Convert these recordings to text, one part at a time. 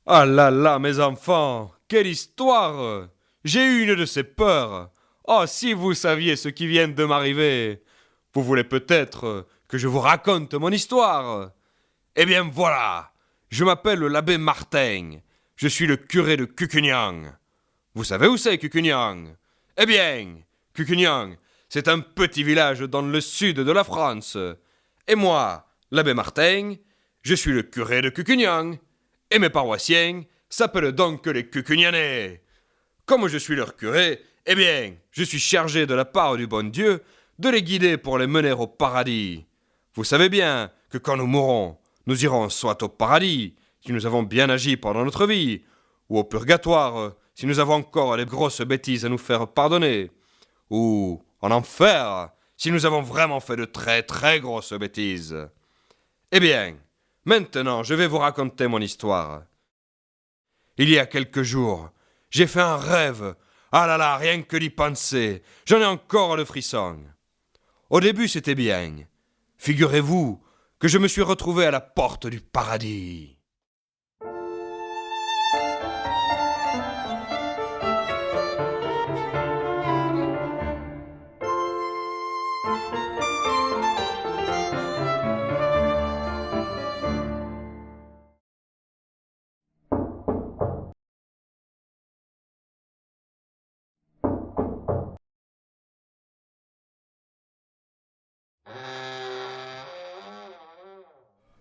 Ah là là, mes enfants, quelle histoire! J'ai eu une de ces peurs. Oh, si vous saviez ce qui vient de m'arriver. Vous voulez peut-être que je vous raconte mon histoire. Eh bien voilà, je m'appelle l'abbé Martin. Je suis le curé de Cucugnan. Vous savez où c'est Cucugnan? Eh bien, Cucugnan, c'est un petit village dans le sud de la France. Et moi, l'abbé Martin, je suis le curé de Cucugnan. Et mes paroissiens s'appellent donc les Cucugnanais. Comme je suis leur curé, eh bien, je suis chargé de la part du bon Dieu de les guider pour les mener au paradis. Vous savez bien que quand nous mourrons, nous irons soit au paradis, si nous avons bien agi pendant notre vie, ou au purgatoire, si nous avons encore les grosses bêtises à nous faire pardonner, ou en enfer, si nous avons vraiment fait de très très grosses bêtises. Eh bien, maintenant je vais vous raconter mon histoire. Il y a quelques jours, j'ai fait un rêve. Ah là là, rien que d'y penser, j'en ai encore le frisson. Au début, c'était bien. Figurez-vous que je me suis retrouvé à la porte du paradis.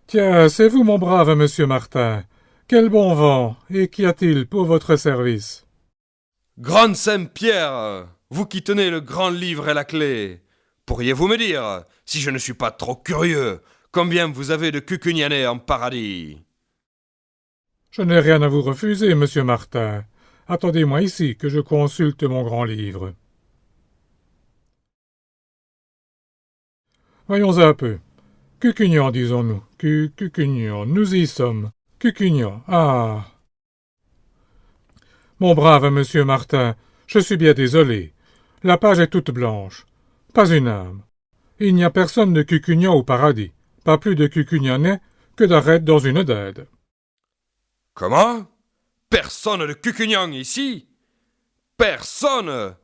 Tiens, c'est vous, mon brave monsieur Martin. Quel bon vent, et qu'y a-t-il pour votre service? Grande Saint-Pierre, vous qui tenez le grand livre et la clé, pourriez-vous me dire, si je ne suis pas trop curieux, combien vous avez de Cucugnanais en paradis? Je n'ai rien à vous refuser, monsieur Martin. Attendez-moi ici, que je consulte mon grand livre. Voyons un peu. Cucugnan, disons-nous. Cucugnan, nous y sommes. Cucugnan, ah. Mon brave monsieur Martin, je suis bien désolé. La page est toute blanche. Pas une âme. Il n'y a personne de Cucugnan au paradis. Pas plus de Cucugnanais que d'arêtes dans une dinde. Comment? Personne de Cucugnan ici? Personne?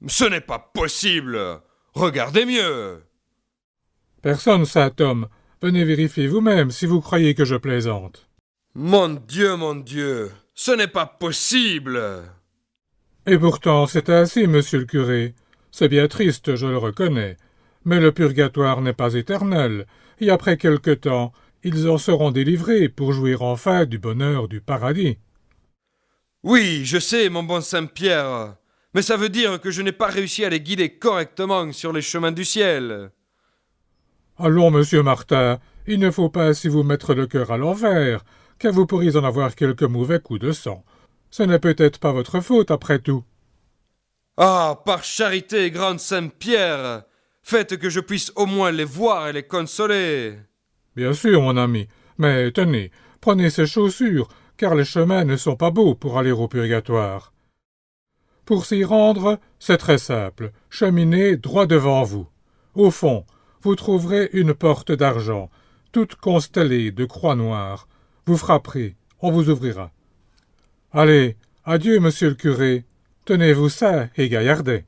Ce n'est pas possible. Regardez mieux. Personne, saint homme. Venez vérifier vous-même si vous croyez que je plaisante. Mon Dieu, ce n'est pas possible. Et pourtant, c'est ainsi, monsieur le curé. C'est bien triste, je le reconnais. Mais le purgatoire n'est pas éternel, et après quelque temps, ils en seront délivrés pour jouir enfin du bonheur du paradis. Oui, je sais, mon bon Saint-Pierre, mais ça veut dire que je n'ai pas réussi à les guider correctement sur les chemins du ciel. Allons, monsieur Martin, il ne faut pas ainsi vous mettre le cœur à l'envers, car vous pourriez en avoir quelques mauvais coups de sang. Ce n'est peut-être pas votre faute, après tout. Ah, par charité, grande Saint-Pierre, faites que je puisse au moins les voir et les consoler. Bien sûr, mon ami, mais tenez, prenez ces chaussures, car les chemins ne sont pas beaux pour aller au purgatoire. Pour s'y rendre, c'est très simple. Cheminez droit devant vous. Au fond, vous trouverez une porte d'argent, toute constellée de croix noires. Vous frapperez, on vous ouvrira. Allez, adieu, monsieur le curé. Tenez-vous sain et gaillardet.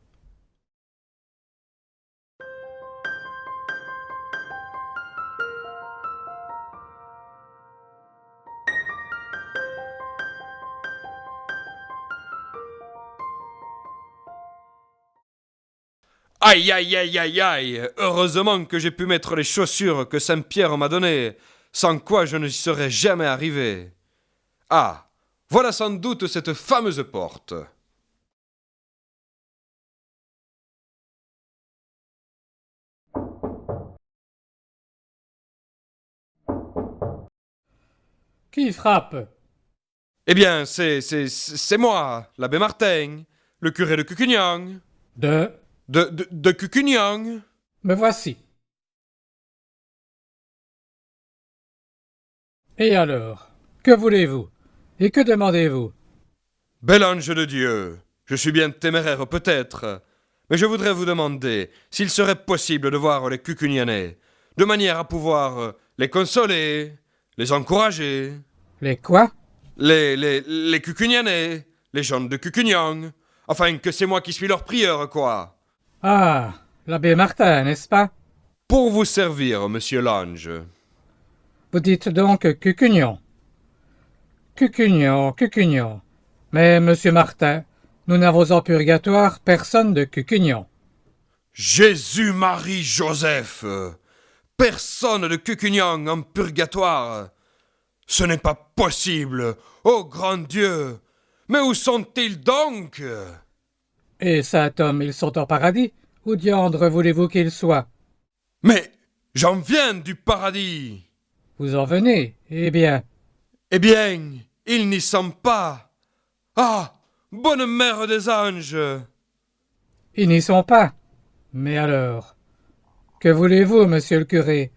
Aïe, aïe, aïe, aïe, aïe. Heureusement que j'ai pu mettre les chaussures que Saint-Pierre m'a données, sans quoi je ne serais jamais arrivé. Ah, voilà sans doute cette fameuse porte. Qui frappe? Eh bien, c'est moi, l'abbé Martin, le curé de Cucugnan. De... De Cucugnan. Me voici. Et alors? Que voulez-vous? Et que demandez-vous? Bel ange de Dieu, je suis bien téméraire peut-être, mais je voudrais vous demander s'il serait possible de voir les Cucugnanais, de manière à pouvoir les consoler, les encourager. Les quoi? Les Cucugnanais, les gens de Cucugnan. Enfin, que c'est moi qui suis leur prieur, quoi. Ah, l'abbé Martin, n'est-ce pas? Pour vous servir, monsieur l'ange. Vous dites donc Cucugnan. Cucugnan, Cucugnan. Mais, monsieur Martin, nous n'avons en purgatoire personne de Cucugnan. Jésus-Marie-Joseph! Personne de Cucugnan en purgatoire! Ce n'est pas possible! Ô grand Dieu! Mais où sont-ils donc? Et saint homme, ils sont en paradis? Où diandre voulez-vous qu'ils soient? Mais j'en viens du paradis! Vous en venez? Eh bien, Ils n'y sont pas! Ah! Bonne mère des anges! ils n'y sont pas. Mais alors, que voulez-vous, monsieur le curé?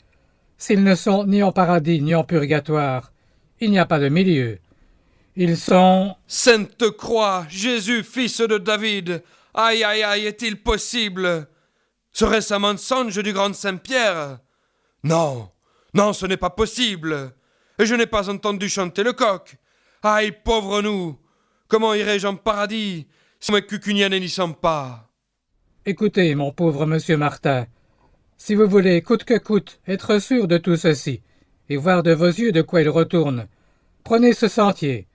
S'ils ne sont ni en paradis ni en purgatoire, il n'y a pas de milieu. Ils sont... Sainte Croix, Jésus, fils de David! Aïe, aïe, aïe, est-il possible? Serait-ce un mensonge du grand Saint-Pierre? Non, non, ce n'est pas possible. Et je n'ai pas entendu chanter le coq. Aïe, pauvre nous! Comment irais-je en paradis si mes Cucugnanais n'y sont pas? Écoutez, mon pauvre monsieur Martin, si vous voulez, coûte que coûte, être sûr de tout ceci, et voir de vos yeux de quoi il retourne, prenez ce sentier.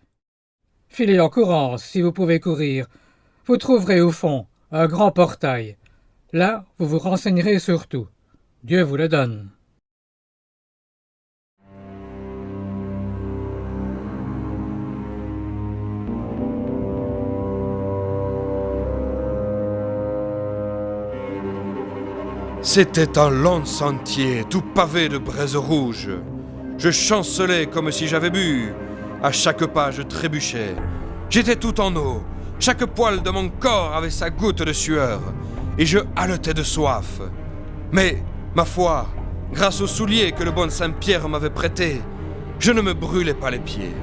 Filez en courant, si vous pouvez courir. Vous trouverez au fond un grand portail. Là, vous vous renseignerez sur tout. Dieu vous le donne. C'était un long sentier, tout pavé de braises rouges. Je chancelais comme si j'avais bu. À chaque pas, je trébuchais. J'étais tout en eau. Chaque poil de mon corps avait sa goutte de sueur. Et je haletais de soif. Mais, ma foi, grâce aux souliers que le bon Saint-Pierre m'avait prêtés, je ne me brûlais pas les pieds.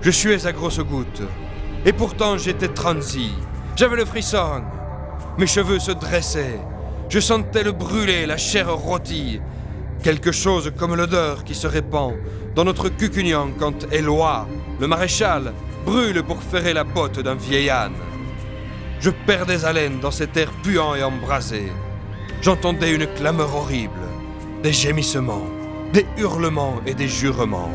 Je suais à grosses gouttes. Et pourtant, j'étais transi. J'avais le frisson. Mes cheveux se dressaient. Je sentais le brûler, la chair rôtie. Quelque chose comme l'odeur qui se répand dans notre Cucugnan quand Éloi, le maréchal, brûle pour ferrer la botte d'un vieil âne. Je perdais haleine dans cet air puant et embrasé. J'entendais une clameur horrible, des gémissements, des hurlements et des jurements.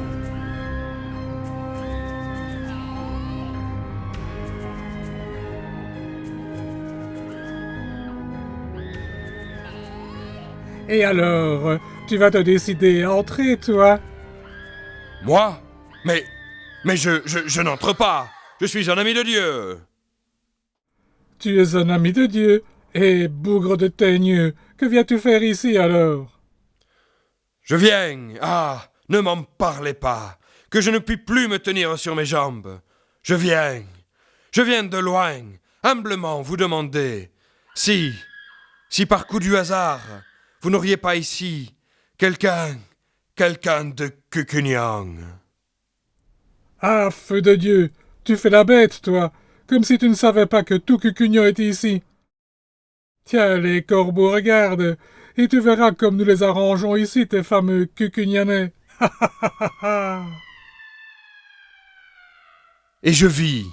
Et alors, tu vas te décider à entrer, toi? Moi? Mais je n'entre pas. Je suis un ami de Dieu. Tu es un ami de Dieu. Et, bougre de teigneux, que viens-tu faire ici, alors? Je viens. Ah, ne m'en parlez pas. Que je ne puis plus me tenir sur mes jambes. Je viens. Je viens de loin, humblement vous demander si par coup du hasard, vous n'auriez pas ici quelqu'un de Cucugnan. Ah, feu de Dieu, tu fais la bête, toi, comme si tu ne savais pas que tout Cucugnan est ici. Tiens, les corbeaux, regarde, et tu verras comme nous les arrangeons ici, tes fameux Cucugnanais. Et je vis,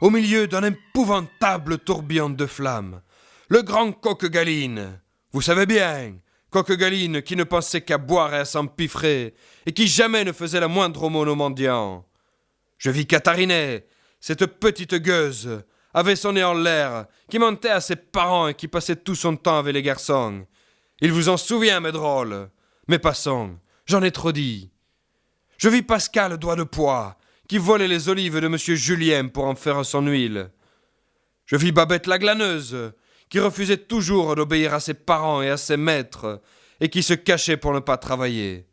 au milieu d'un épouvantable tourbillon de flammes, le grand Coq-Galine. Vous savez bien, Coq-Galine qui ne pensait qu'à boire et à s'empiffrer, et qui jamais ne faisait la moindre aumône aux mendiants. Je vis Catharinet, cette petite gueuse, avait son nez en l'air, qui mentait à ses parents et qui passait tout son temps avec les garçons. Il vous en souvient, mes drôles. Mais passons, j'en ai trop dit. Je vis Pascal Doigt de Poix, qui volait les olives de monsieur Julien pour en faire son huile. Je vis Babette la glaneuse, qui refusait toujours d'obéir à ses parents et à ses maîtres, et qui se cachait pour ne pas travailler.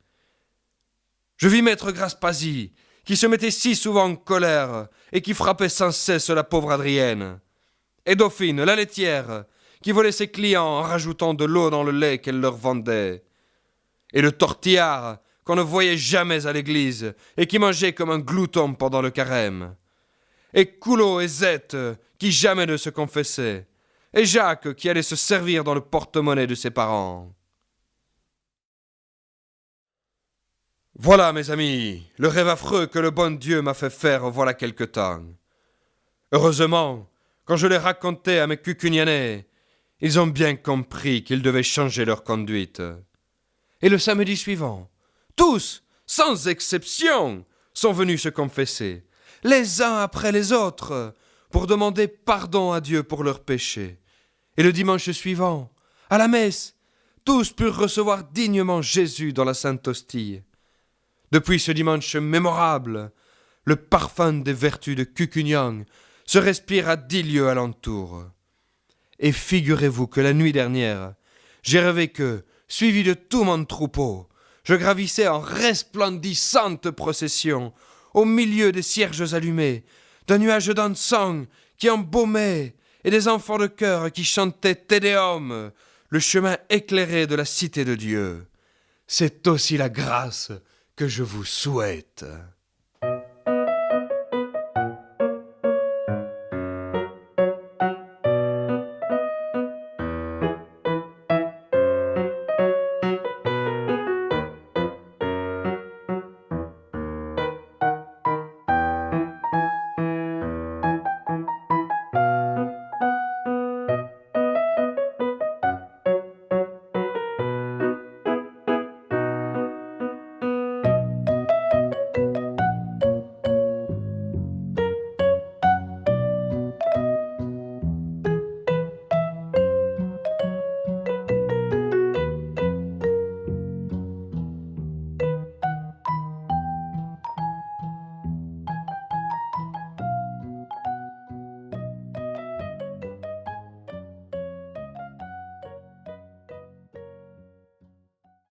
Je vis maître Graspasie, qui se mettait si souvent en colère, et qui frappait sans cesse la pauvre Adrienne. Et Dauphine, la laitière, qui volait ses clients en rajoutant de l'eau dans le lait qu'elle leur vendait. Et le tortillard, qu'on ne voyait jamais à l'église, et qui mangeait comme un glouton pendant le carême. Et Coulot et Zette, qui jamais ne se confessaient. Et Jacques, qui allait se servir dans le porte-monnaie de ses parents. Voilà, mes amis, le rêve affreux que le bon Dieu m'a fait faire voilà quelque temps. Heureusement, quand je l'ai raconté à mes cucugnanais, ils ont bien compris qu'ils devaient changer leur conduite. Et le samedi suivant, tous, sans exception, sont venus se confesser, les uns après les autres, pour demander pardon à Dieu pour leurs péchés. Et le dimanche suivant, à la messe, tous purent recevoir dignement Jésus dans la Sainte Hostie. Depuis ce dimanche mémorable, le parfum des vertus de Cucugnan se respire à 10 lieues alentour. Et figurez-vous que la nuit dernière, j'ai rêvé que, suivi de tout mon troupeau, je gravissais en resplendissante procession, au milieu des cierges allumés, d'un nuage d'encens qui embaumait, et des enfants de chœur qui chantaient Te Deum, le chemin éclairé de la cité de Dieu. C'est aussi la grâce que je vous souhaite.